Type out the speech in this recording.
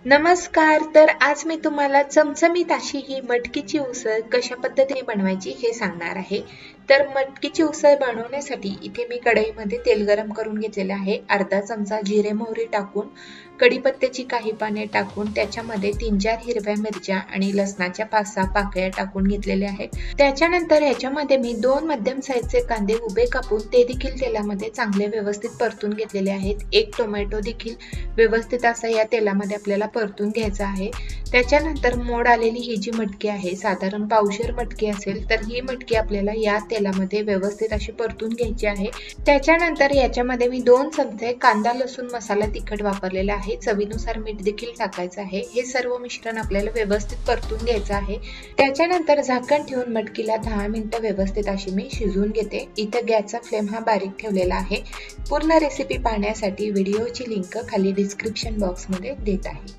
नमस्कार. तर आज मी तुम्हाला चमचमीत अशी ही मटकीची उसळ कशा पद्धतीने बनवायची हे सांगणार आहे. तर मटकीची उसळ बनवण्यासाठी इथे मी कढईमध्ये तेल गरम करून घेतलेले आहे. अर्धा चमचा जिरे मोहरी टाकून कढीपत्त्याची काही पाने टाकून त्याच्यामध्ये 3-4 हिरव्या मिरच्या आणि लसणाच्या 5-6 पाकळ्या टाकून घेतलेल्या आहेत. त्याच्यानंतर ह्याच्यामध्ये मी 2 मध्यम साईजचे कांदे उभे कापून ते देखील तेलामध्ये चांगले व्यवस्थित परतून घेतलेले आहेत. एक टोमॅटो देखील व्यवस्थित असा या तेलामध्ये आपल्याला परतून घ्यायचा आहे. त्याच्यानंतर मोड आलेली ही जी मटकी आहे, साधारण पावशेर मटकी असेल तर ही मटकी आपल्याला या तेलामध्ये व्यवस्थित अशी परतून घ्यायची आहे. त्याच्यानंतर याच्यामध्ये मी 2 चमचे कांदा लसूण मसाला तिखट वापरलेला आहे. चवीनुसार मीठ देखील टाकायचं आहे. हे सर्व मिश्रण आपल्याला व्यवस्थित परतून घ्यायचं आहे. त्याच्यानंतर झाकण ठेवून मटकीला 10 मिनिटं व्यवस्थित अशी मी शिजवून घेते. इथं गॅसचा फ्लेम हा बारीक ठेवलेला आहे. पूर्ण रेसिपी पाहण्यासाठी व्हिडिओची लिंक खाली डिस्क्रिप्शन बॉक्समध्ये देत आहे.